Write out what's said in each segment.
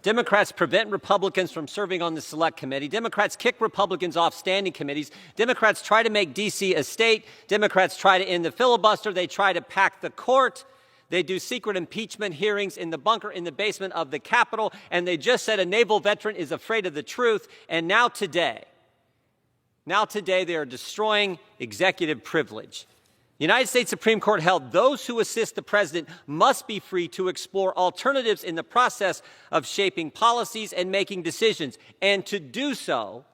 Democrats prevent Republicans from serving on the Select Committee. Democrats kick Republicans off standing committees. Democrats try to make D.C. a state. Democrats try to end the filibuster. They try to pack the court. They do secret impeachment hearings in the bunker in the basement of the Capitol. And they just said a naval veteran is afraid of the truth. And now today, they are destroying executive privilege. The United States Supreme Court held those who assist the president must be free to explore alternatives in the process of shaping policies and making decisions, and to do so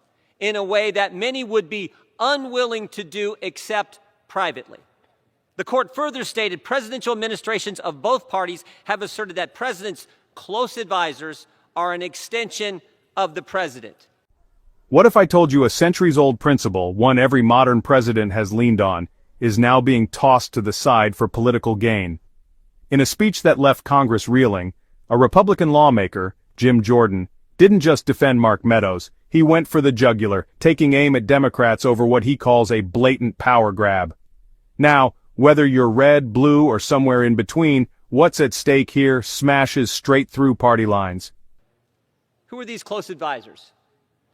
in a way that many would be unwilling to do except privately. The court further stated presidential administrations of both parties have asserted that presidents' close advisors are an extension of the president. What if I told you a centuries-old principle, one every modern president has leaned on, is now being tossed to the side for political gain? In a speech that left Congress reeling, a Republican lawmaker, Jim Jordan, didn't just defend Mark Meadows, he went for the jugular, taking aim at Democrats over what he calls a blatant power grab. Now, whether you're red, blue, or somewhere in between, what's at stake here smashes straight through party lines. Who are these close advisors?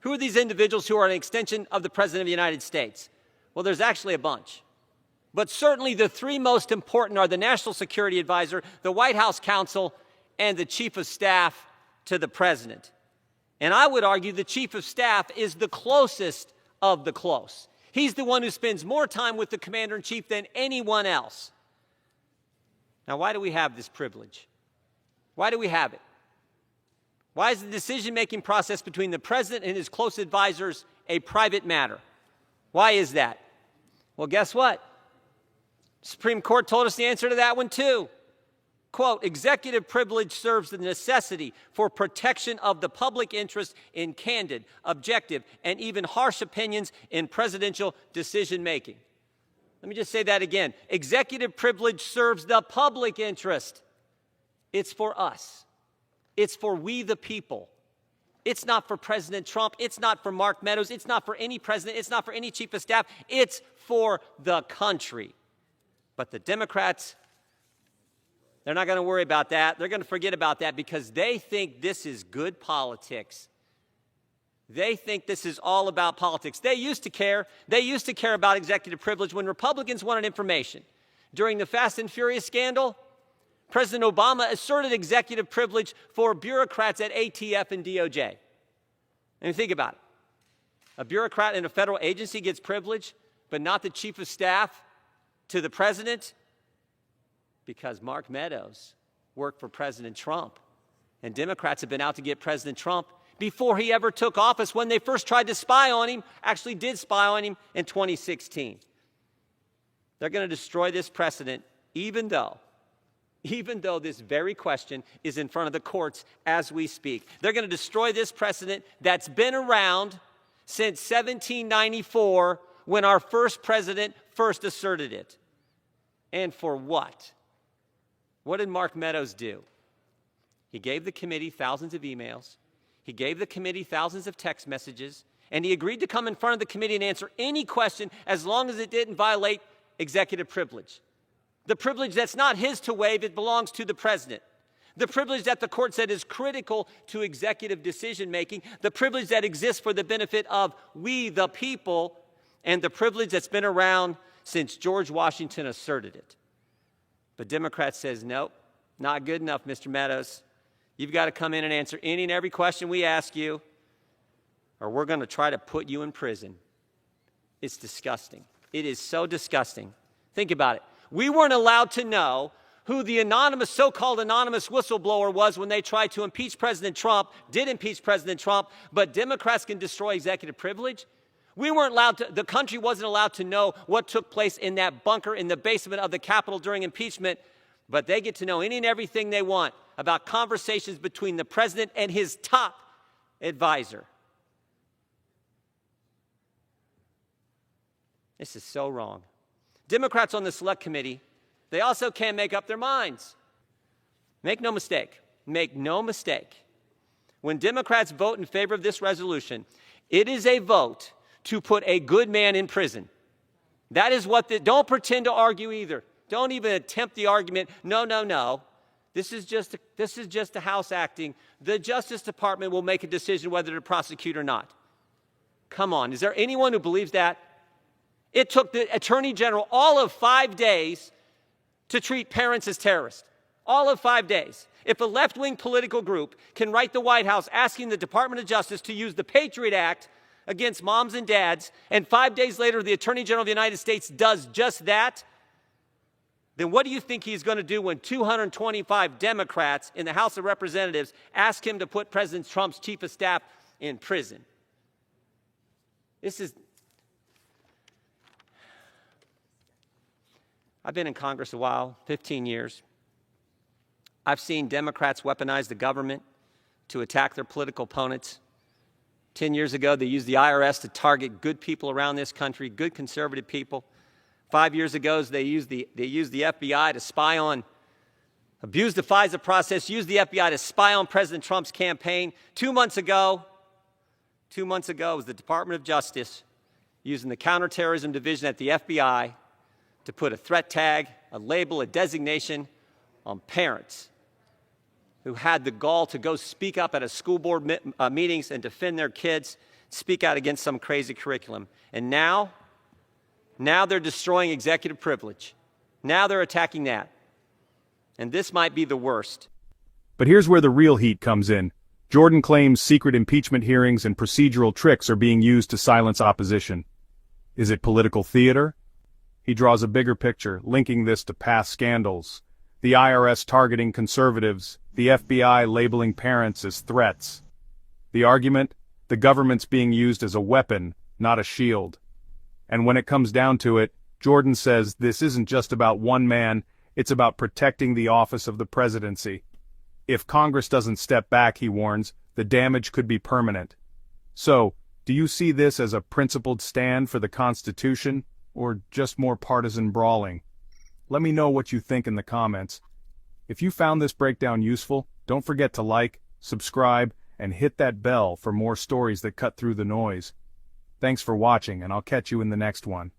Who are these individuals who are an extension of the President of the United States? Well, there's actually a bunch. But certainly the three most important are the National Security Advisor, the White House Counsel, and the Chief of Staff to the President. And I would argue the Chief of Staff is the closest of the close. He's the one who spends more time with the Commander-in-Chief than anyone else. Now, why do we have this privilege? Why do we have it? Why is the decision-making process between the President and his close advisors a private matter? Why is that? Well, guess what? The Supreme Court told us the answer to that one, too. Quote, executive privilege serves the necessity for protection of the public interest in candid, objective, and even harsh opinions in presidential decision-making. Let me just say that again. Executive privilege serves the public interest. It's for us. It's for we the people. It's not for President Trump. It's not for Mark Meadows. It's not for any president. It's not for any chief of staff. It's for the country. But the Democrats, they're not going to worry about that. They're going to forget about that because they think this is good politics. They think this is all about politics. They used to care. They used to care about executive privilege when Republicans wanted information. During the Fast and Furious scandal, President Obama asserted executive privilege for bureaucrats at ATF and DOJ. And think about it. A bureaucrat in a federal agency gets privilege, but not the chief of staff to the president, because Mark Meadows worked for President Trump. And Democrats have been out to get President Trump before he ever took office when they first tried to spy on him, actually did spy on him in 2016. They're going to destroy this precedent even though this very question is in front of the courts as we speak. They're going to destroy this precedent that's been around since 1794 when our first president first asserted it. And for what? What did Mark Meadows do? He gave the committee thousands of emails. He gave the committee thousands of text messages. And he agreed to come in front of the committee and answer any question as long as it didn't violate executive privilege. The privilege that's not his to waive, it belongs to the president. The privilege that the court said is critical to executive decision-making. The privilege that exists for the benefit of we, the people, and the privilege that's been around since George Washington asserted it. But Democrats says, nope, not good enough, Mr. Meadows. You've got to come in and answer any and every question we ask you, or we're going to try to put you in prison. It's disgusting. It is so disgusting. Think about it. We weren't allowed to know who the anonymous, so-called anonymous whistleblower was when they tried to impeach President Trump, did impeach President Trump, but Democrats can destroy executive privilege? We weren't allowed to, the country wasn't allowed to know what took place in that bunker in the basement of the Capitol during impeachment, but they get to know any and everything they want about conversations between the president and his top advisor. This is so wrong. Democrats on the Select Committee, they also can't make up their minds. Make no mistake. When Democrats vote in favor of this resolution, it is a vote to put a good man in prison. That is what don't pretend to argue either. Don't even attempt the argument. No. This is just the House acting. The Justice Department will make a decision whether to prosecute or not. Come on, is there anyone who believes that? It took the Attorney General all of 5 days to treat parents as terrorists. All of 5 days. If a left-wing political group can write the White House asking the Department of Justice to use the Patriot Act against moms and dads, and 5 days later the Attorney General of the United States does just that, then what do you think he's going to do when 225 Democrats in the House of Representatives ask him to put President Trump's chief of staff in prison? I've been in Congress a while, 15 years. I've seen Democrats weaponize the government to attack their political opponents. 10 years ago, they used the IRS to target good people around this country, good conservative people. 5 years ago, they used the FBI to spy on, abused the FISA process, used the FBI to spy on President Trump's campaign. 2 months ago, it was the Department of Justice using the Counterterrorism Division at the FBI to put a threat tag, a label, a designation on parents who had the gall to go speak up at a school board meetings and defend their kids, speak out against some crazy curriculum. And now they're destroying executive privilege. Now they're attacking that. And this might be the worst. But here's where the real heat comes in. Jordan claims secret impeachment hearings and procedural tricks are being used to silence opposition. Is it political theater? He draws a bigger picture, linking this to past scandals. The IRS targeting conservatives, the FBI labeling parents as threats. The argument? The government's being used as a weapon, not a shield. And when it comes down to it, Jordan says this isn't just about one man, it's about protecting the office of the presidency. If Congress doesn't step back, he warns, the damage could be permanent. So, do you see this as a principled stand for the Constitution, or just more partisan brawling? Let me know what you think in the comments. If you found this breakdown useful, don't forget to like, subscribe, and hit that bell for more stories that cut through the noise. Thanks for watching, and I'll catch you in the next one.